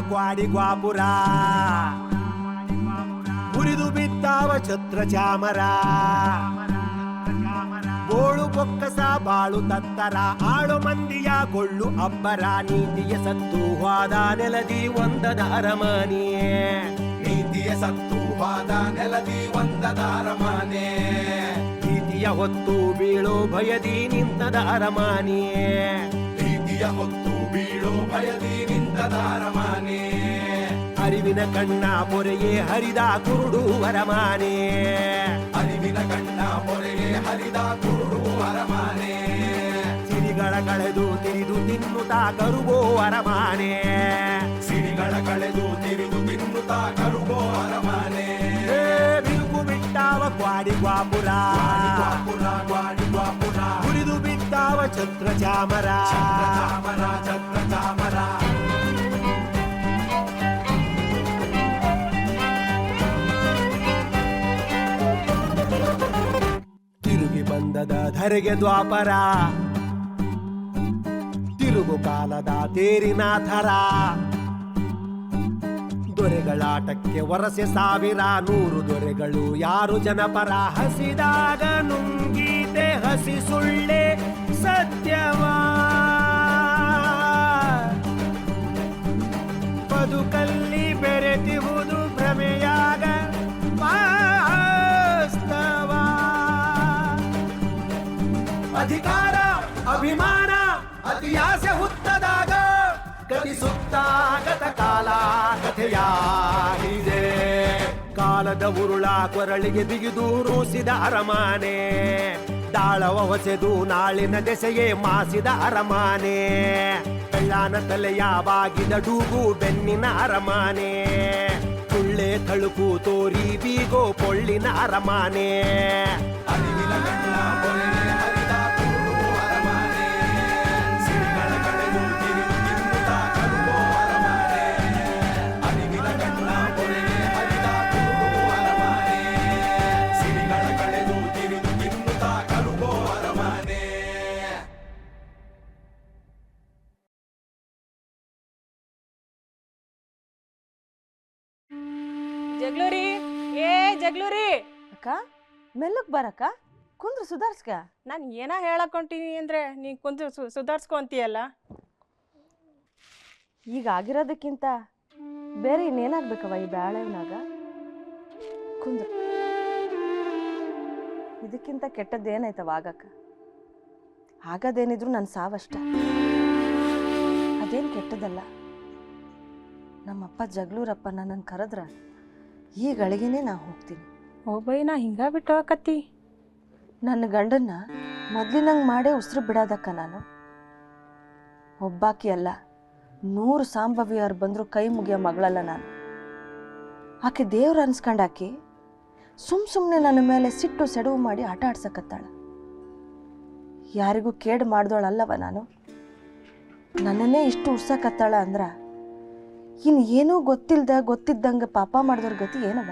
ಕ್ವಾಡಿ ಗ್ವಾಪುರ ಮುರಿದು ಬಿದ್ದಾವ ಛತ್ರ ಚಾಮರ ಬೋಳು ಬೊಕ್ಕಸ ಬಾಳು ತತ್ತರ ಆಳು ಮಂದಿಯ ಕೊಳ್ಳು ಅಬ್ಬರ ನೀತಿಯ ಸತ್ತು ಹೋದ ನೆಲದಿ ಒಂದದ ಅರಮನೆಯೇ ನೀತಿಯ ಸತ್ತು ಹೋದ ನೆಲದಿ ಒಂದದ ಅರಮನೆ ಪ್ರೀತಿಯ ಹೊತ್ತು ಬೀಳೋ ಭಯದಿ ನಿಂತದ ಅರಮನೆಯೇ ಪ್ರೀತಿಯ ಹೊತ್ತು ಬೀಳೋ ಭಯದಿ ನಿಂತದ ಅರಮನೆ ಅರಿವಿನ ಕಣ್ಣ ಪೊರೆಗೆ ಹರಿದ ಕುರುಡು ಅರಮನೆ ಅರಿವಿನ ಕಣ್ಣ ಪೊರೆಗೆ ಹರಿದ ಕುರುಡು ಅರಮನೆ ಸಿರಿಗಳ ಕಳೆದು ತಿರಿದು ತಿನ್ನುತ್ತಾ ಕರುಗೋ ಅರಮನೆ ಸಿರಿಗಳ ಕಳೆದು ತಿರಿದು ತಿನ್ನುತ್ತಾ ಕರುಗೋ ಅರಮನೆ ಬಿರುಕು ಬಿಟ್ಟಾವ ಕ್ವಾಡಿ ಗ್ವಾಪುರ ಕ್ವಾಡಿ ಗ್ವಾಪುರ ಮುರಿದು ಬಿದ್ದಾವ ಛತ್ರ ಚಾಮರ ಛತ್ರ ಚಾಮರ ತಿರುಗಿ ಬಂದದ ಧರೆಗೆ ದ್ವಾಪರ ತಿರುಗು ಕಾಲದ ತೇರಿನ ಥರ ದೊರೆಗಳಾಟಕ್ಕೆ ವರಸೆ ಸಾವಿರ ನೂರು ದೊರೆಗಳು ಯಾರು ಜನಪರ ಹಸಿದಾಗ ನುಂಗೀತೆ ಹಸಿ ಸುಳ್ಳೆ ಸತ್ಯವಾ ಬದುಕಲ್ಲಿ ಬೆರೆತಿಹುದು ಭ್ರಮೆಯಾಗ ವಾಸ್ತವ ಅಧಿಕಾರ ಅಭಿಮಾನ ಅತಿಯಾಸೆ ಹುತ್ತದಾಗ ಗತಿಸುತ್ತಾಗತ ಕಾಲ ಕಥೆಯಾಗಿದೆ ಕಾಲದ ಉರುಳ ಕೊರಳಿಗೆ ಬಿಗಿದು ರೂಸಿದ ಅರಮನೆ ತಾಳವ ಹೊಸೆದು ನಾಳಿನ ದೆಸೆಯೇ ಮಾಸಿದ ಅರಮನೆ ಬೆಳ್ಳಾನ ತಲೆಯ ಬಾಗಿದ ಡೂಗು ಬೆನ್ನಿನ ಅರಮನೆ ಸುಳ್ಳೆ ತಳುಕು ತೋರಿ ಬೀಗೋ ಪೊಳ್ಳಿನ ಅರಮನೆ ಅರಿವಿನ ಕಣ್ಣ ಪೊರೆಗೆ ಹರಿದ ಕುರುಡು ಅರಮನೆ ಸಿರಿಗಳ ಕಳೆದು ತಿರಿದು ತಿನ್ನುತ್ತಾ ಕರುಗೋ ಅರಮನೆ ಅರಿವಿನ ಕಣ್ಣ ಪೊರೆಗೆ ಹರಿದ ಕುರುಡು ಅರಮನೆ ಸಿರಿಗಳ ಕಳೆದು ತಿರಿದು ತಿನ್ನುತ್ತಾ ಕರುಗೋ ಅರಮನೆ ಜಗ್ಲೂರಿ ಜಗ್ಲೂರಿ ಅಕ್ಕ ಮೆಲ್ಲಕ್ ಬರಕ್ಕ ಕುಂದ್ರು ಸುಧಾರ್ಸ್ಕ. ನಾನು ಏನೋ ಹೇಳಕೊಂತೀನಿ ಅಂದ್ರೆ ನೀ ಕುಂತು ಸುಧಾರಿಸ್ಕೊಂತೀಯಲ್ಲ. ಈಗ ಆಗಿರೋದಕ್ಕಿಂತ ಬೇರೆ ಇನ್ನೇನಾಗ್ಬೇಕವ ಈ ಬ್ಯಾಳೆನಾಗ? ಕುಂದ್ರು, ಇದಕ್ಕಿಂತ ಕೆಟ್ಟದ್ದೇನಾಯ್ತವ ಆಗಕ್ಕ? ಆಗದೇನಿದ್ರು ನನ್ನ ಸಾವಷ್ಟ, ಅದೇನು ಕೆಟ್ಟದಲ್ಲ. ನಮ್ಮಪ್ಪ ಜಗ್ಲೂರಪ್ಪ ನನ್ನನ್ನು ಕರೆದ್ರ ಈ ಗಳಿಗೆನೇ ನಾ ಹೋಗ್ತೀನಿ. ಒಬ್ಬೈ ನಾ ಹಿಂಗ ಬಿಟ್ಟು ಹೋಗಕತ್ತಿ? ನನ್ನ ಗಂಡನ್ನ ಮೊದ್ಲಿನಂಗೆ ಮಾಡೇ ಉಸಿರು ಬಿಡೋದಕ್ಕ ನಾನು. ಒಬ್ಬಾಕಿ ಅಲ್ಲ, 100 ಸಾಂಬವಿಯರು ಬಂದರೂ ಕೈ ಮುಗಿಯೋ ಮಗಳಲ್ಲ ನಾನು. ಆಕೆ ದೇವ್ರು ಅನ್ಸ್ಕೊಂಡಾಕಿ ಸುಮ್ಮನೆ ನನ್ನ ಮೇಲೆ ಸಿಟ್ಟು ಸೆಡವು ಮಾಡಿ ಆಟ ಆಡ್ಸಕತ್ತಾಳ. ಯಾರಿಗೂ ಕೇಡು ಮಾಡ್ದೋಳಲ್ಲವ ನಾನು. ನನ್ನನ್ನೇ ಇಷ್ಟು ಉರ್ಸಕತ್ತಾಳ ಅಂದ್ರ ಇನ್ನು ಏನೂ ಗೊತ್ತಿದ್ದಂಗೆ ಪಾಪ ಮಾಡಿದವ್ರ ಗತಿ ಏನವ?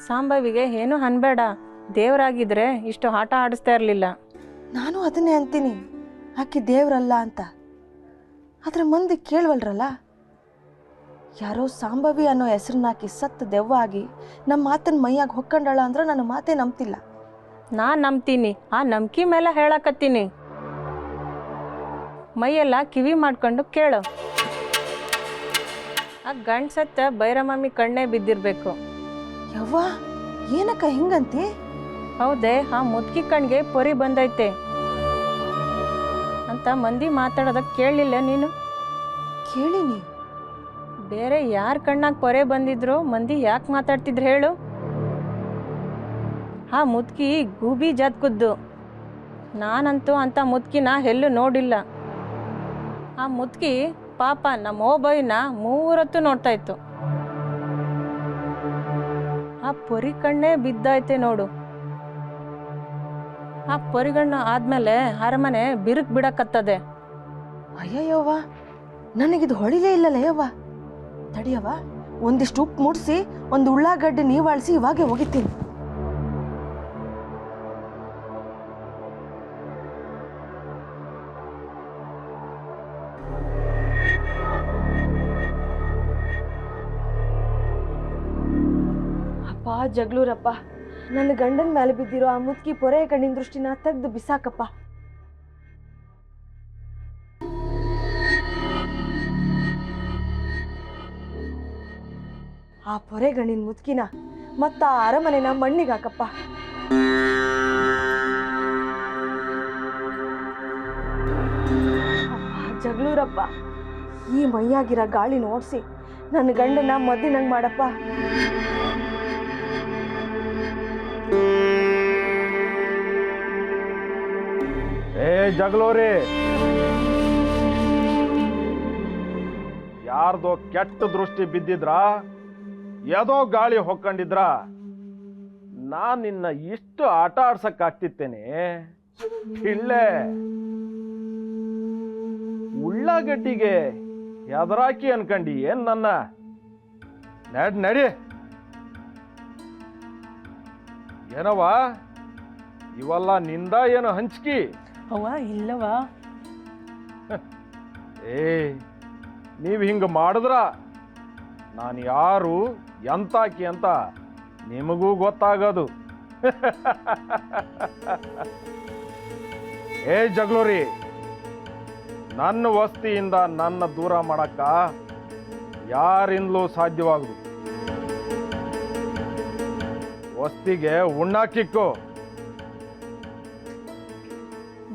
ಸಾಂಬವಿಗೆ ಏನು ಅನ್ಬೇಡ, ದೇವರಾಗಿದ್ರೆ ಇಷ್ಟು ಆಟ ಆಡಿಸ್ತಾ ಇರಲಿಲ್ಲ. ನಾನು ಅದನ್ನೇ ಅಂತೀನಿ, ಆಕೆ ದೇವ್ರಲ್ಲ ಅಂತ. ಆದ್ರೆ ಮಂದಿ ಕೇಳವಲ್ರಲ್ಲ. ಯಾರೋ ಸಾಂಬವಿ ಅನ್ನೋ ಹೆಸರನ್ನಾಕಿ ಸತ್ತು ದೆವ್ವ ಆಗಿ ನಮ್ಮ ಮಾತನ್ನ ಮೈಯಾಗಿ ಹೊಕ್ಕೊಂಡಳ ಅಂದ್ರೆ ನನ್ನ ಮಾತೇ ನಂಬ್ತಿಲ್ಲ. ನಾನು ನಂಬ್ತೀನಿ, ಆ ನಂಬಿಕೆ ಮೇಲೆ ಹೇಳಕತ್ತೀನಿ. ಮೈಯೆಲ್ಲ ಕಿವಿ ಮಾಡ್ಕೊಂಡು ಕೇಳು. ಆ ಗಂಡ ಸತ್ತ ಭೈರಮಮ್ಮಿ ಕಣ್ಣೇ ಬಿದ್ದಿರ್ಬೇಕು. ಯವ್ವ, ಏನಕ್ಕ ಹಿಂಗಂತಿ? ಹೌದೇ, ಆ ಮುದ್ಕಿ ಕಣ್ಗೆ ಪೊರಿ ಬಂದೈತೆ ಅಂತ ಮಂದಿ ಮಾತಾಡೋದಕ್ಕೆ ಕೇಳಲಿಲ್ಲ ನೀನು? ಕೇಳಿನಿ. ಬೇರೆ ಯಾರ ಕಣ್ಣಾಗ ಪೊರೆ ಬಂದಿದ್ರು ಮಂದಿ ಯಾಕೆ ಮಾತಾಡ್ತಿದ್ರು ಹೇಳು? ಆ ಮುದ್ಕಿ ಗೂಬಿ ಜಾತ್ಕುದ್ದು. ನಾನಂತೂ ಅಂತ ಮುದ್ಕಿನ ಎಲ್ಲೂ ನೋಡಿಲ್ಲ. ಆ ಮುದ್ಕಿ ಪಾಪ ನಮ್ಮ ಓಬಯ್ಯನ 3 ಹೊತ್ತು ನೋಡ್ತಾ ಇತ್ತು. ಆ ಪೊರಿ ಕಣ್ಣೇ ಬಿದ್ದೈತೆ ನೋಡು. ಆ ಪೊರಿಗಣ್ಣು ಆದ್ಮೇಲೆ ಅರಮನೆ ಬಿರುಕ್ ಬಿಡಕತ್ತದೆ. ಅಯ್ಯಯ್ಯವ್ವ, ನನಗಿದು ಹೊಳಿಲೇ ಇಲ್ಲಲ್ಲ ಯವ್ವ. ತಡಿಯವ್ವ, ಒಂದಿಷ್ಟು ಉಪ್ಪು ಮುಡಿಸಿ ಒಂದು ಉಳ್ಳಾಗಡ್ಡೆ ನೀವಾಳಿಸಿ ಇವಾಗೆ ಹೋಗಿತೀನಿ. ಜಗಳೂರಪ್ಪ, ನನ್ನ ಗಂಡನ ಮೇಲೆ ಬಿದ್ದಿರೋ ಆ ಮುದುಕಿ ಪೊರೆ ಕಣ್ಣಿನ ದೃಷ್ಟಿನ ತೆಗ್ದು ಬಿಸಾಕಪ್ಪ. ಆ ಪೊರೆಗಣ್ಣಿನ ಮುದುಕಿನ ಮತ್ತ ಆ ಅರಮನೆನ ಮಣ್ಣಿಗಾಕಪ್ಪ. ಜಗಳೂರಪ್ಪ, ಈ ಮೈಯಾಗಿರೋ ಗಾಳಿನ ಓಡಿಸಿ ನನ್ನ ಗಂಡನ ಮದ್ದಿನಂಗೆ ಮಾಡಪ್ಪ. ಏ ಜಗಳೂರಿ, ಯಾರ್ದೋ ಕೆಟ್ಟ ದೃಷ್ಟಿ ಬಿದ್ದಿದ್ರ ಯಾವುದೋ ಗಾಳಿ ಹೊಕ್ಕೊಂಡಿದ್ರ ನಾನ್ ನಿನ್ನ ಇಷ್ಟು ಆಟ ಆಡ್ಸಕ್ಕಾಗ್ತಿತ್ತೇನೆ? ಇಲ್ಲೇ ಉಳ್ಳಾಗಡ್ಡಿಗೆ ಎದರಾಕಿ ಅನ್ಕಂಡಿ ಏನ್ ನನ್ನ? ನಡಿ. ಏನವ ಇವೆಲ್ಲ ನಿಂದ ಏನು ಹಂಚ್ಕಿ? ಅವ್ವ ಇಲ್ಲವಾ. ಏ ನೀವ್ ಹಿಂಗ ಮಾಡಿದ್ರ ನಾನು ಯಾರು ಎಂತಾಕಿ ಅಂತ ನಿಮಗೂ ಗೊತ್ತಾಗೋದು. ಏ ಜಗಳೂರಿ, ನನ್ನ ವಸ್ತಿಯಿಂದ ನನ್ನ ದೂರ ಮಾಡಕ್ಕ ಯಾರಿಂದಲೂ ಸಾಧ್ಯವಾಗದು. ವಸ್ತಿಗೆ ಉಣ್ಣಾಕಿಕ್ಕು.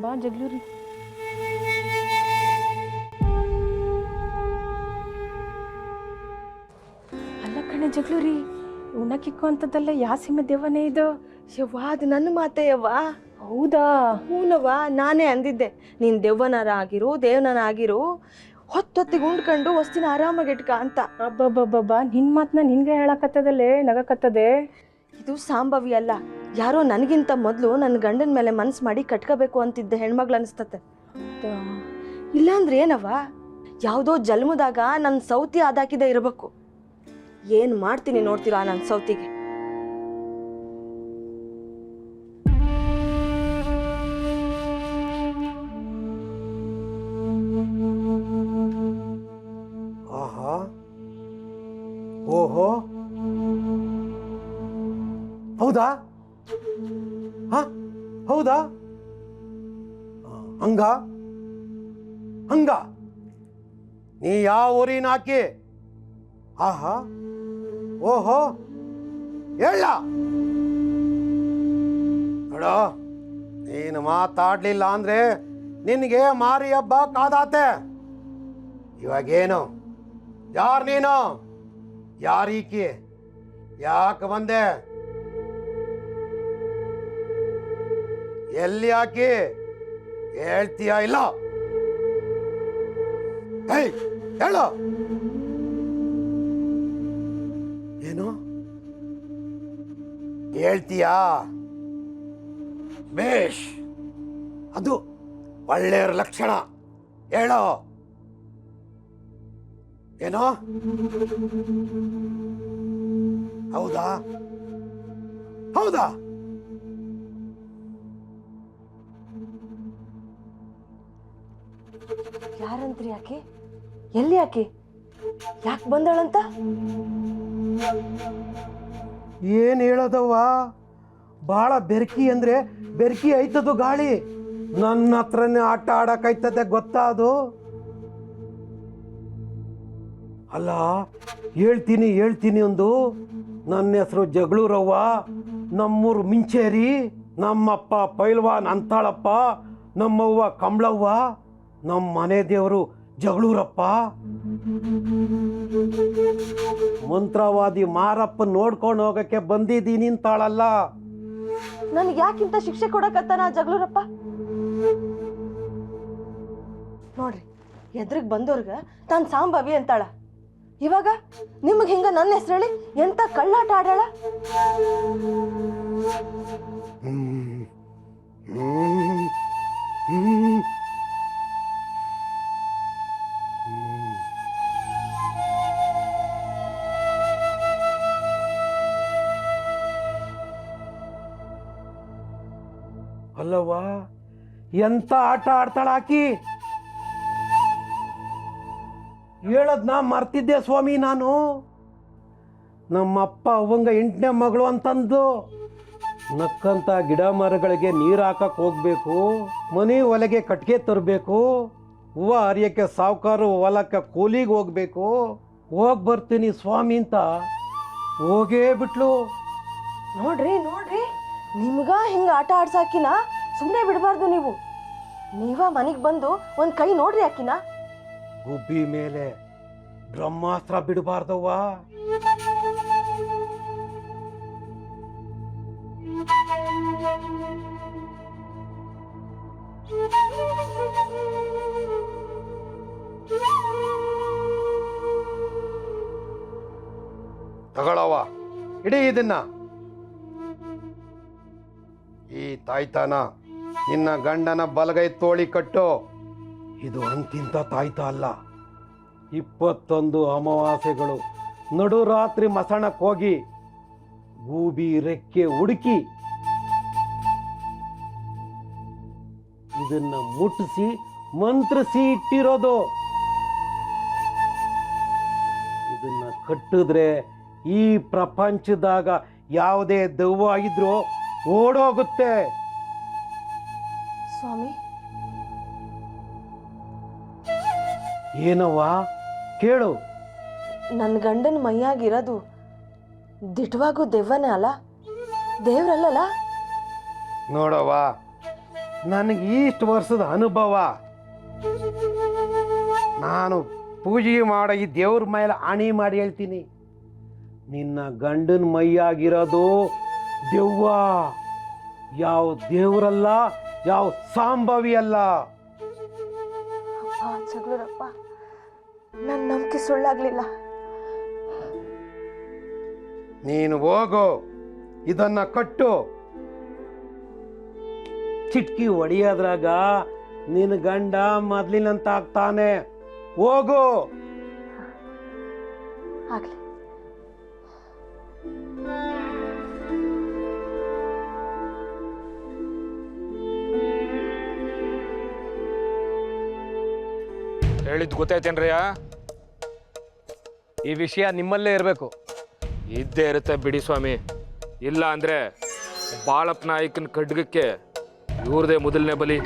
ಬಾ ಜಗಳೂರಿ. ಅಲ್ಲ ಕಣೆ ಜಗಳೂರಿ, ಉಣ್ಣಕ್ಕಿಕ್ಕು ಅಂತದಲ್ಲ, ಯಾ ಸೀಮೆ ದೇವನೇ ಇದು? ಯವ್ವ, ಅದು ನನ್ನ ಮಾತೆ ಯವ್ವ. ಹೌದಾ? ಹೂನವ್ವ, ನಾನೇ ಅಂದಿದ್ದೆ, ನೀನ್ ದೆವ್ವನಾರ ಆಗಿರು ದೇವನಾರ ಆಗಿರು, ಹೊತ್ತೊತ್ತಿಗೆ ಉಂಡ್ಕೊಂಡು ವಸ್ತಿನ ಆರಾಮಾಗಿ ಇಟ್ಕ ಅಂತ. ಅಬ್ಬಬ್ಬಬ್ಬ, ನಿನ್ ಮಾತನ್ನ ನಿನ್ಗೆ ಹೇಳಕತ್ತದಲ್ಲೇ, ನಗಕತ್ತದೆ. ಇದು ಸಾಂಭವಿ ಅಲ್ಲ, ಯಾರೋ ನನಗಿಂತ ಮೊದಲು ನನ್ನ ಗಂಡನ ಮೇಲೆ ಮನ್ಸು ಮಾಡಿ ಕಟ್ಕೋಬೇಕು ಅಂತಿದ್ದೆ ಹೆಣ್ಮಗ್ಳು ಅನಿಸ್ತತೆ. ಇಲ್ಲಾಂದ್ರೆ ಏನವ್ವ, ಯಾವುದೋ ಜನ್ಮದಾಗ ನನ್ನ ಸೌತಿ ಆದಾಕಿದೆ ಇರಬೇಕು. ಏನು ಮಾಡ್ತೀನಿ ನೋಡ್ತೀರಾ ನನ್ನ ಸೌತಿಗೆ? ಆಹಾ, ಓಹೋ, ಹೌದಾ? ಹೌದಾ? ಹಂಗ ಹಂಗ ನೀ ಯಾವ ಊರಿನ ಹಾಕಿ? ಆಹಾ, ಓಹೋ, ಹೇಳ ನೋಡೋ, ನೀನು ಮಾತಾಡ್ಲಿಲ್ಲ ಅಂದ್ರೆ ನಿನಗೆ ಮಾರಿ ಹಬ್ಬ ಕಾದಾತೆ. ಇವಾಗೇನು? ಯಾರು ನೀನು? ಯಾರೀಕಿ? ಯಾಕೆ ಬಂದೆ? ಎಲ್ಲಿ ಹಾಕಿ? ಹೇಳ್ತೀಯಾ ಇಲ್ಲ? ಹೇಳು. ಏನು ಹೇಳ್ತೀಯಾ? ಬೇಷ್, ಅದು ಒಳ್ಳೆಯ ಲಕ್ಷಣ. ಹೇಳೋ. ಏನೋ? ಹೌದಾ? ಹೌದಾ? ಯಾರಂತ್ರಿ ಯಾಕೆ? ಎಲ್ಲಿ ಯಾಕೆ? ಯಾಕೆ ಬಂದಳಂತ? ಏನ್ ಹೇಳೋದವ್ವ, ಭಾಳ ಬೆರ್ಕಿ ಅಂದ್ರೆ ಬೆರ್ಕಿ ಐತದು ಗಾಳಿ. ನನ್ನ ಹತ್ರನೇ ಆಟ ಆಡಕೈತದೆ ಗೊತ್ತಾ ಅದು? ಅಲ್ಲ, ಹೇಳ್ತೀನಿ ಒಂದು. ನನ್ನ ಹೆಸರು ಜಗಳೂರವ್ವ, ನಮ್ಮೂರು ಮಿಂಚೇರಿ, ನಮ್ಮಪ್ಪ ಪೈಲ್ವಾನ್ ಅಂತಾಳಪ್ಪ, ನಮ್ಮವ್ವ ಕಂಬಳವ್ವ, ನಮ್ಮ ಮನೆ ದೇವರು ಜಗಳೂರಪ್ಪ. ಮಂತ್ರವಾದಿ ಮಾರಪ್ಪ ನೋಡ್ಕೊಂಡು ಹೋಗಕ್ಕೆ ಬಂದಿದ್ದೀನಿ ಅಂತಾಳಲ್ಲ. ನನಗೆ ಯಾಕಿಂತ ಶಿಕ್ಷೆ ಕೊಡಕತ್ತಾನ ಜಗಳೂರಪ್ಪ? ನೋಡ್ರಿ, ಎದ್ರಿಗೆ ಬಂದವ್ರಿಗೆ ತಾನು ಸಾಂಭವಿ ಅಂತಾಳ. ಇವಾಗ ನಿಮಗೆ ಹಿಂಗ ನನ್ನ ಹೆಸರು ಹೇಳಿ ಎಂತ ಕಳ್ಳಾಟ ಆಡಾಳ? ಅಲ್ಲವ್ವ, ಎಂತ ಆಟ ಆಡ್ತಾಳ ಆಕಿ? ಹೇಳದ್ನ ಮರ್ತಿದ್ದೆ ಸ್ವಾಮಿ ನಾನು. ನಮ್ಮಪ್ಪ ಅವಂಗ 8ನೇ ಮಗಳು ಅಂತಂದು ನಕ್ಕಂತ ಗಿಡ ಮರಗಳಿಗೆ ನೀರು ಹಾಕಕ್ಕೆ ಹೋಗ್ಬೇಕು, ಮನೆ ಹೊಲಗೆ ಕಟ್ಟಿಗೆ ತರಬೇಕು, ಹೂವು ಹರಿಯೋಕ್ಕೆ ಸಾವುಕಾರು ಹೊಲಕ್ಕೆ ಕೂಲಿಗೆ ಹೋಗ್ಬೇಕು, ಹೋಗಿ ಬರ್ತೀನಿ ಸ್ವಾಮಿ ಅಂತ ಹೋಗೇ ಬಿಟ್ಲು. ನೋಡ್ರಿ ನಿಮ್ಗ ಹಿಂಗೆ ಆಟ ಆಡ್ಸಾಕಿನ ಸುಮ್ಮನೆ ಬಿಡಬಾರ್ದು ನೀವು. ನೀವ ಮನೆಗೆ ಬಂದು ಒಂದು ಕೈ ನೋಡ್ರಿ ಆಕಿನ. ಗುಬ್ಬಿ ಮೇಲೆ ಬ್ರಹ್ಮಾಸ್ತ್ರ ಬಿಡಬಾರ್ದವ್ವ. ತಗೊಳವ, ಇಡೀ ಇದನ್ನ. ಈ ತಾಯ್ತಾನ ನಿನ್ನ ಗಂಡನ ಬಲಗೈ ತೋಳಿ ಕಟ್ಟು. ಇದು ಅಂತಿಂತ ತಾಯ್ತ ಅಲ್ಲ. 21 ಅಮಾವಾಸ್ಯೆಗಳು ನಡುರಾತ್ರಿ ಮಸಣಕ್ಕೆ ಹೋಗಿ ಗೂಬಿ ರೆಕ್ಕೆ ಹುಡುಕಿ ಇದನ್ನ ಮುಟ್ಟಿಸಿ ಮಂತ್ರಿಸಿ ಇಟ್ಟಿರೋದು. ಇದನ್ನ ಕಟ್ಟಿದ್ರೆ ಈ ಪ್ರಪಂಚದಾಗ ಯಾವುದೇ ದೆವ್ವ ಇದ್ರೂ ಓಡೋಗುತ್ತೆ. ಸ್ವಾಮಿ, ಏನವ್ವ ಕೇಳು. ನನ್ನ ಗಂಡನ ಮೈಯಾಗಿರೋದು ದಿಟವಾಗೂ ದೆವ್ವನೇ ಅಲ್ಲ, ದೇವ್ರಲ್ಲಲ್ಲ? ನೋಡವ್ವ, ನನಗೆ ಇಷ್ಟು ವರ್ಷದ ಅನುಭವ. ನಾನು ಪೂಜೆ ಮಾಡೋ ಈ ದೇವ್ರ ಮೇಲೆ ಆಣಿ ಮಾಡಿ ಹೇಳ್ತೀನಿ, ನಿನ್ನ ಗಂಡನ ಮೈಯಾಗಿರೋದು ದೆವ್ವ, ಯಾವ ದೇವ್ರಲ್ಲ, ಯಾವ ಸಾಂಬವಿ ಅಲ್ಲ. ಅಪ್ಪ ಜಗಳೂರಪ್ಪ, ನನ್ನ ನಂಬಿಕೆ ಸುಳ್ಳಾಗ್ಲಿಲ್ಲ. ನೀನು ಹೋಗು, ಇದನ್ನ ಕಟ್ಟು. ಚಿಟ್ಕಿ ಹೊಡಿಯೋದ್ರಾಗ ನಿನ್ನ ಗಂಡ ಮೊದ್ಲಿನಂತ ಆಗ್ತಾನೆ. ಹೋಗು. ಆಗ್ಲಿ. ಹೇಳಿದ್ ಗೊತ್ತಾಯ್ತೇನ್ರಯ್ಯ? ಈ ವಿಷಯ ನಿಮ್ಮಲ್ಲೇ ಇರಬೇಕು. ಇದ್ದೇ ಇರುತ್ತೆ ಬಿಡಿ ಸ್ವಾಮಿ. ಇಲ್ಲ ಅಂದ್ರೆ ಬಾಳಪ್ಪ ನಾಯಕನ ಖಡ್ಗಕ್ಕೆ ಇವ್ರದೇ ಮೊದಲನೇ ಬಲಿ.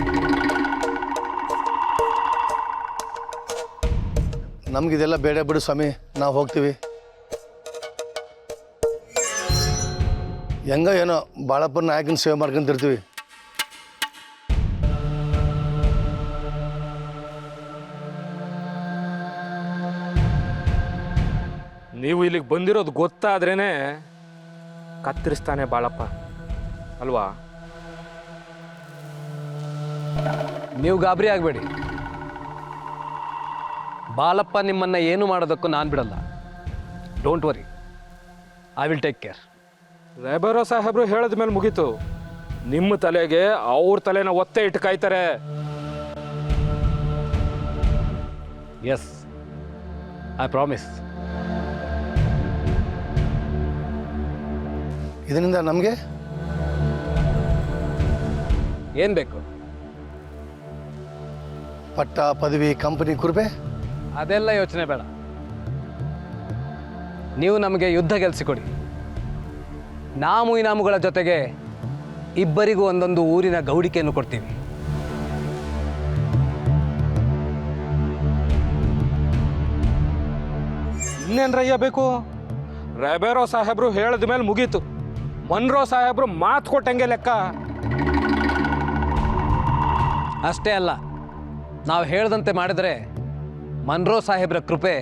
ನಮಗಿದೆಲ್ಲ ಬೇಡ ಬಿಡು ಸ್ವಾಮಿ, ನಾವು ಹೋಗ್ತೀವಿ. ಹೆಂಗ ಏನೋ ಬಾಳಪ್ಪನ ನಾಯಕನ ಸೇವೆ ಮಾಡ್ಕೊಂತಿರ್ತೀವಿ. ನೀವು ಇಲ್ಲಿಗೆ ಬಂದಿರೋದು ಗೊತ್ತಾದ್ರೇನೆ ಕತ್ತರಿಸ್ತಾನೆ ಬಾಳಪ್ಪ ಅಲ್ವಾ? ನೀವು ಗಾಬರಿ ಆಗಬೇಡಿ. ಬಾಲಪ್ಪ ನಿಮ್ಮನ್ನು ಏನು ಮಾಡೋದಕ್ಕೂ ನಾನು ಬಿಡಲ್ಲ. Don't worry, I will take care. ರೇಬರೋ ಸಾಹೇಬ್ರು ಹೇಳಿದ ಮೇಲೆ ಮುಗೀತು. ನಿಮ್ಮ ತಲೆಗೆ ಅವ್ರ ತಲೆನ ಒತ್ತೆ ಇಟ್ಟು ಕಾಯ್ತಾರೆ. S, I promise. ಇದರಿಂದ ನಮಗೆ ಏನು ಬೇಕು? ಪಟ್ಟ, ಪದವಿ, ಕಂಪನಿ, ಕುರುಬೆ? ಅದೆಲ್ಲ ಯೋಚನೆ ಬೇಡ. ನೀವು ನಮಗೆ ಯುದ್ಧ ಗೆಲ್ಲಿಸಿಕೊಡಿ. ನಾಮು ಇನಾಮುಗಳ ಜೊತೆಗೆ ಇಬ್ಬರಿಗೂ ಒಂದೊಂದು ಊರಿನ ಗೌಡಿಕೆಯನ್ನು ಕೊಡ್ತೀವಿ. ಇನ್ನೇನ್ರಯ್ಯ ಬೇಕು? ರೇಬರೋ ಸಾಹೇಬ್ರು ಹೇಳಿದ ಮೇಲೆ ಮುಗೀತು. ಮನ್ರೋ ಸಾಹೇಬ್ರು ಮಾತು ಕೊಟ್ಟಂಗೆ ಲೆಕ್ಕ. ಅಷ್ಟೇ ಅಲ್ಲ, ನಾವು ಹೇಳ್ದಂತೆ ಮಾಡಿದ್ರೆ ಮನ್ರೋ ಸಾಹೇಬ್ರ ಕೃಪೆ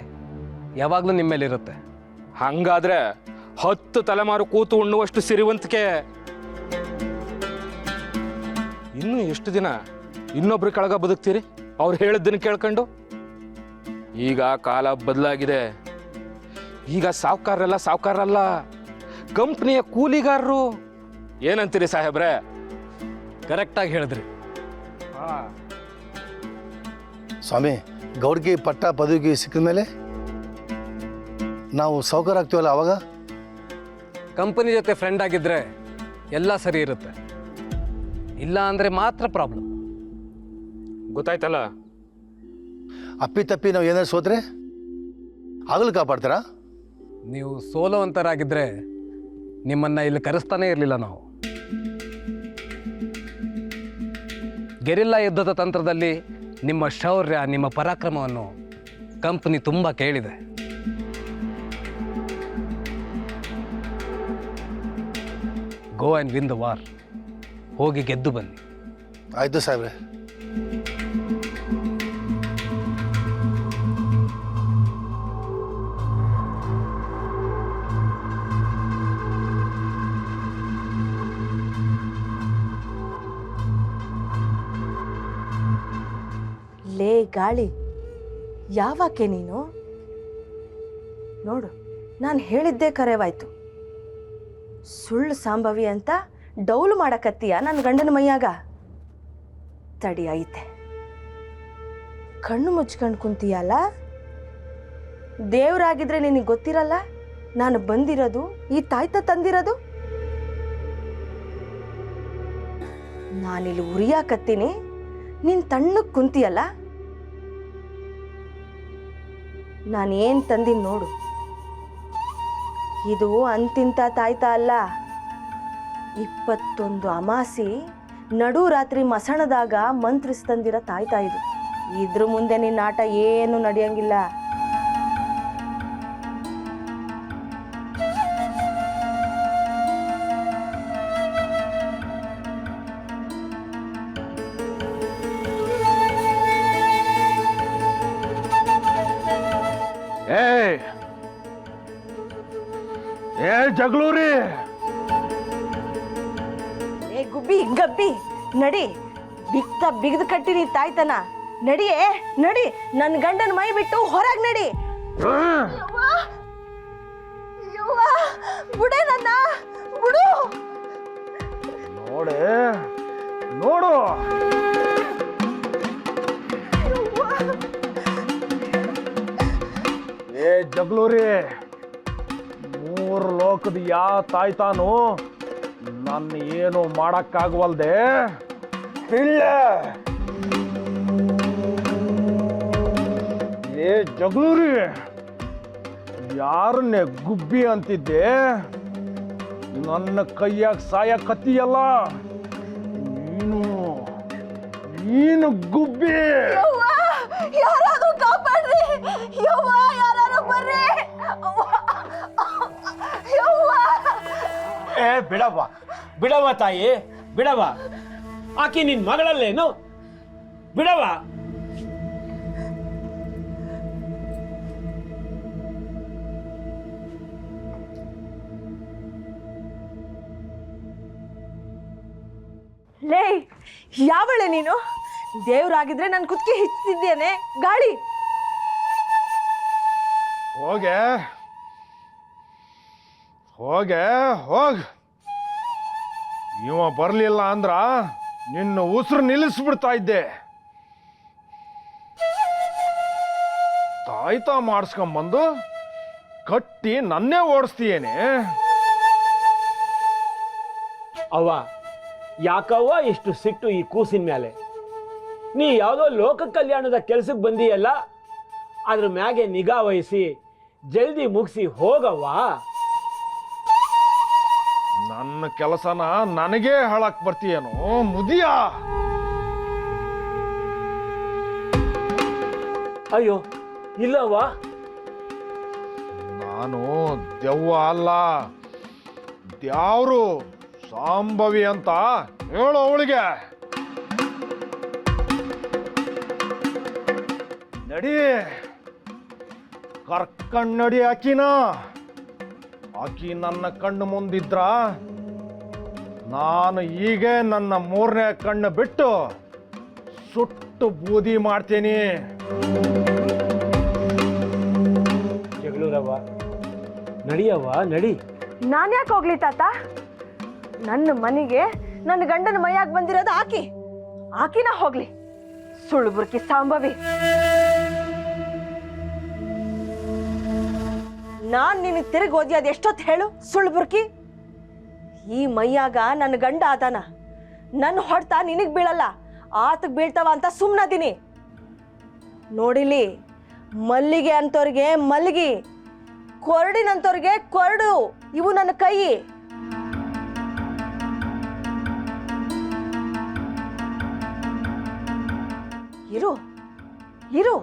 ಯಾವಾಗಲೂ ನಿಮ್ಮ ಮೇಲಿರುತ್ತೆ. ಹಂಗಾದ್ರೆ 10 ತಲೆಮಾರು ಕೂತು ಉಣ್ಣುವಷ್ಟು ಸಿರಿವಂತಿಕೆ. ಇನ್ನು ಎಷ್ಟು ದಿನ ಇನ್ನೊಬ್ರ ಕೆಳಗ ಬದುಕ್ತೀರಿ ಅವ್ರು ಹೇಳಿದ್ದನ್ನು ಕೇಳ್ಕೊಂಡು? ಈಗ ಕಾಲ ಬದಲಾಗಿದೆ. ಈಗ ಸಾವುಕಾರರೆಲ್ಲ ಸಾವುಕಾರರಲ್ಲ, ಕಂಪ್ನಿಯ ಕೂಲಿಗಾರರು. ಏನಂತೀರಿ ಸಾಹೇಬ್ರೆ? ಕರೆಕ್ಟಾಗಿ ಹೇಳಿದ್ರಿ. ಸ್ವಾಮಿ, ಗೌಡ್ಗೆ ಪಟ್ಟ ಪದವಿಗೆ ಸಿಕ್ಕಿದ ಮೇಲೆ ನಾವು ಸಾವುಕಾರ ಆಗ್ತೀವಲ್ಲ, ಅವಾಗ ಕಂಪನಿ ಜೊತೆ ಫ್ರೆಂಡ್ ಆಗಿದ್ರೆ ಎಲ್ಲ ಸರಿ ಇರುತ್ತೆ. ಇಲ್ಲ ಅಂದರೆ ಮಾತ್ರ ಪ್ರಾಬ್ಲಮ್. ಗೊತ್ತಾಯ್ತಲ್ಲ? ಅಪ್ಪಿ ತಪ್ಪಿ ನಾವು ಏನಾದ್ರು ಸೋತ್ರೆ ಆಗಲು ಕಾಪಾಡ್ತಾರಾ? ನೀವು ಸೋಲುವಂತರಾಗಿದ್ದರೆ ನಿಮ್ಮನ್ನು ಇಲ್ಲಿ ಕರೆಸ್ತಾನೇ ಇರಲಿಲ್ಲ ನಾವು. ಗೆರಿಲ್ಲಾ ಯುದ್ಧದ ತಂತ್ರದಲ್ಲಿ ನಿಮ್ಮ ಶೌರ್ಯ, ನಿಮ್ಮ ಪರಾಕ್ರಮವನ್ನು ಕಂಪನಿ ತುಂಬ ಕೇಳಿದೆ. Go and win the war. ಹೋಗಿ ಗೆದ್ದು ಬನ್ನಿ. ಆಯಿತು ಸಾಹೇಬ್ರೆ. ಲೇ ಗಾಳಿ, ಯಾವಾಕೆ ನೀನು? ನೋಡು, ನಾನು ಹೇಳಿದ್ದೇ ಕರೆವಾಯ್ತು. ಸುಳ್ಳು ಸಾಂಬವಿ ಅಂತ ಡೌಲು ಮಾಡಕತ್ತೀಯ ನನ್ನ ಗಂಡನ ಮೈಯಾಗ? ತಡಿ ಐತೆ. ಕಣ್ಣು ಮುಚ್ಕೊಂಡು ಕುಂತೀಯಲ್ಲ? ದೇವ್ರಾಗಿದ್ರೆ ನಿನಗೆ ಗೊತ್ತಿರಲ್ಲ ನಾನು ಬಂದಿರೋದು, ಈ ತಾಯ್ತ ತಂದಿರೋದು? ನಾನಿಲ್ಲಿ ಉರಿಯಾಕತ್ತೀನಿ, ನೀನು ತಣ್ಣಗೆ ಕುಂತೀಯಲ್ಲ? ನಾನೇನು ತಂದಿನಿ ನೋಡು. ಇದು ಅಂತಿಂತ ತಾಯ್ತ ಅಲ್ಲ. 21 ಅಮಾಸಿ ನಡು ರಾತ್ರಿ ಮಸಣದಾಗ ಮಂತ್ರಿಸ್ತಂದಿರೋ ತಾಯ್ತ ಇದು. ಇದ್ರ ಮುಂದೆ ನಿನ್ನ ಆಟ ಏನು ನಡೆಯಂಗಿಲ್ಲ. ಏ ಜಗಳೂರಿ, ಏ ಗುಬ್ಬಿ ಗಬ್ಬಿ, ನಡಿ. ಬಿಗ್ದು ಕಟ್ಟಿನಿ ತಾಯ್ತನ. ನಡಿಯೇ ನಡಿ, ನನ್ನ ಗಂಡನ ಮೈ ಬಿಟ್ಟು ಹೊರಗೆ ನಡಿ. ಬುಡೆ ನನ್ನ ಬುಡು. ನೋಡೆ ನೋಡು, ಏ ಜಗಳೂರಿ, 3 ಲೋಕದ ಯಾವ ತಾಯ್ತಾನು ನನ್ನ ಏನು ಮಾಡಕ್ಕಾಗವಲ್ದೆ. ಪಿಳ್ಳೆ ಏ ಜಗಳೂರಿ, ಯಾರನ್ನೇ ಗುಬ್ಬಿ ಅಂತಿದ್ದೆ? ನನ್ನ ಕೈಯಾಗ ಸಾಯಕತ್ತೀಯಲ್ಲ ನೀನು ಗುಬ್ಬಿ. ಯಾರಾದ್ರೂ ಕಾಪಾಡ್ರಿ, ಯಾರು ಬರ್ರಿ. ಏ ಬಿಡವ ತಾಯಿ, ಬಿಡವ. ಆಕಿ ನಿನ್ ಮಗಳಲ್ಲೇನು? ಬಿಡವ. ಲೇ, ಯಾವಳೆ ನೀನು? ದೇವ್ರಾಗಿದ್ರೆ ನಾನು ಕುತ್ತಿಗೆ ಹಿಚ್ತಿದ್ದೇನೆ. ಗಾಳಿ ಹೋಗೆ ಹೋಗ್. ಇವ ಬರ್ಲಿಲ್ಲ ಅಂದ್ರ ನಿನ್ನ ಉಸಿರು ನಿಲ್ಲಿಸ್ಬಿಡ್ತಾ ಇದ್ದೆ. ತಾಯ್ತ ಮಾಡಿಸ್ಕೊಂಬಂದು ಕಟ್ಟಿ ನನ್ನೇ ಓಡಿಸ್ತೀಯೇನೆ. ಅವ್ವ, ಯಾಕವ್ವ ಇಷ್ಟು ಸಿಟ್ಟು ಈ ಕೂಸಿನ ಮೇಲೆ? ನೀ ಯಾವುದೋ ಲೋಕ ಕಲ್ಯಾಣದ ಕೆಲ್ಸಕ್ಕೆ ಬಂದಿಯಲ್ಲ, ಅದ್ರ ಮ್ಯಾಗೆ ನಿಗಾ ವಹಿಸಿ ಜಲ್ದಿ ಮುಗಿಸಿ ಹೋಗವ್ವ. ನನ್ನ ಕೆಲಸನ ನನಗೇ ಹಾಳಾಕ್ ಬರ್ತೀಯೇನೋ ಮುದಿಯ? ಅಯ್ಯೋ ಇಲ್ಲವ್ವ, ನಾನು ದೆವ್ವ ಅಲ್ಲ, ದ್ಯಾವ್ರು ಸಾಂಬವಿ ಅಂತ ಹೇಳು ಅವಳಿಗೆ. ನಡಿ, ಕರ್ಕಂಡ್ ನಡಿ ಆಕಿನ. ಆಕಿ ನನ್ನ ಕಣ್ಣು ಮುಂದಿದ್ರ ನಾನು ಈಗ ನನ್ನ 3ನೇ ಕಣ್ಣು ಬಿಟ್ಟು ಸುಟ್ಟು ಬೂದಿ ಮಾಡ್ತೀನಿ. ಜಗಳೂರವ್ವ, ನಡಿಯವ್ವ ನಡಿ. ನಾನ್ಯಾಕೆ ಹೋಗ್ಲಿ ತಾತ? ನನ್ನ ಮನೆಗೆ ನನ್ನ ಗಂಡನ ಮೈಯಾಗ ಬಂದಿರೋದು ಆಕಿನ ಹೋಗ್ಲಿ. ಸುಳ್ಳು ಬುರ್ಕಿ ಸಾಂಬವಿ. ನಾನ್ ನಿನಗೆ ತಿರುಗಿ ಓದಿ ಅದು ಎಷ್ಟೊತ್ತು ಹೇಳು? ಸುಳ್ಳು ಬುರ್ಕಿ. ಈ ಮೈಯಾಗ ನನ್ನ ಗಂಡ ಆದಾನ. ನನ್ನ ಹೊಡ್ತಾ ನಿನಗ್ ಬೀಳಲ್ಲ, ಆತಗ್ ಬೀಳ್ತಾವ ಅಂತ ಸುಮ್ಮನದೀನಿ. ನೋಡಿಲಿ, ಮಲ್ಲಿಗೆ ಅಂತವ್ರಿಗೆ ಮಲ್ಲಿಗೆ, ಕೊರಡಿನಂತವ್ರಿಗೆ ಕೊರಡು, ಇವು ನನ್ನ ಕೈ. ಇರು ಇರು,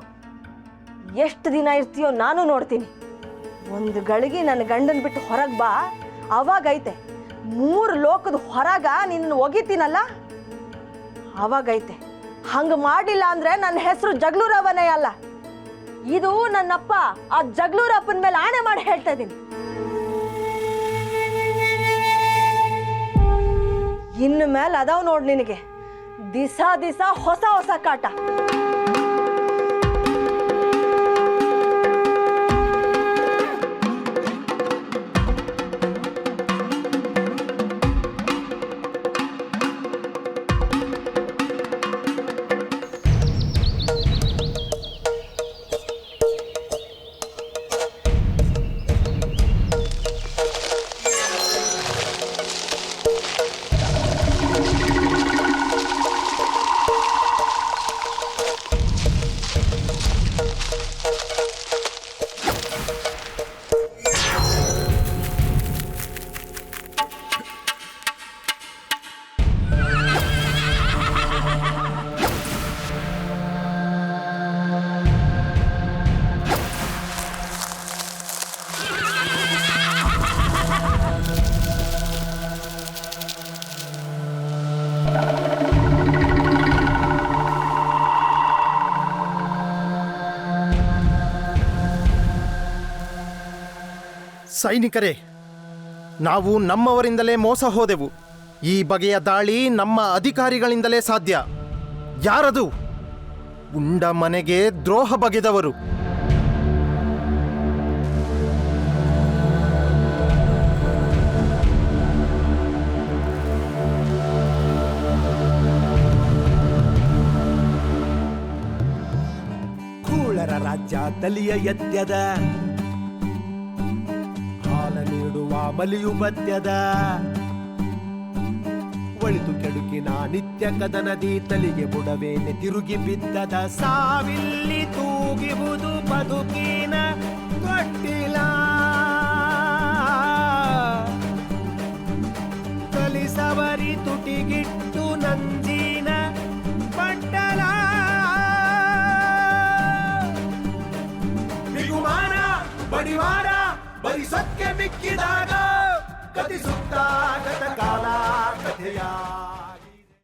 ಎಷ್ಟು ದಿನ ಇರ್ತೀಯೋ ನಾನು ನೋಡ್ತೀನಿ. ಒಂದು ಗಳಿಗೆ ನನ್ನ ಗಂಡನ್ ಬಿಟ್ಟು ಹೊರಗೆ ಬಾ, ಅವಾಗೈತೆ 3 ಲೋಕದ ಹೊರಗ ನಿನ್ನ ಒಗಿತೀನಲ್ಲ, ಅವಾಗೈತೆ. ಹಂಗೆ ಮಾಡಿಲ್ಲ ಅಂದ್ರೆ ನನ್ನ ಹೆಸರು ಜಗಳೂರವನೇ ಅಲ್ಲ. ಇದು ನನ್ನಪ್ಪ ಆ ಜಗಳೂರಪ್ಪನ ಮೇಲೆ ಆಣೆ ಮಾಡಿ ಹೇಳ್ತಾ ಇದ್ದೀನಿ. ಇನ್ನು ಮೇಲೆ ಅದಾವ್ ನೋಡ್ ನಿನಗೆ ದಿಸ ದಿಸ ಹೊಸ ಹೊಸ ಕಾಟ. ಸೈನಿಕರೇ, ನಾವು ನಮ್ಮವರಿಂದಲೇ ಮೋಸ ಹೋದೆವು. ಈ ಬಗೆಯ ದಾಳಿ ನಮ್ಮ ಅಧಿಕಾರಿಗಳಿಂದಲೇ ಸಾಧ್ಯ. ಯಾರದು? ಉಂಡ ಮನೆಗೆ ದ್ರೋಹ ಬಗೆದವರು. ಕೂಳರ ರಾಜ್ಯ ತಲಿಯ ಎತ್ಯದ, ನೀಡುವ ಮಲಿಯು ಬದ್ಯದ, ಒಳಿತು ಕೆಡುಕಿನ ನಿತ್ಯ ಕದನದಿ ತಲಿಗೆ ಬುಡವೇನೆ ತಿರುಗಿ ಬಿದ್ದದ. ಸಾವಿಲ್ಲಿ ತೂಗಿಬುದು ಬದುಕಿನ ಕೊಟ್ಟಿಲ, ಕಲಿಸವರಿ ತುಟಿಗಿಟ್ಟು ನಂಜಿನ ಪಟ್ಟಲ. ಬಿಗುಮಾನ ಬಡಿವಾರ ಬರಿಸಕ್ಕೆ ಮಿಕ್ಕಿದಾಗ ಕಥಿಸುತ್ತ ಗತಕಾಲ ಕಥೆಯ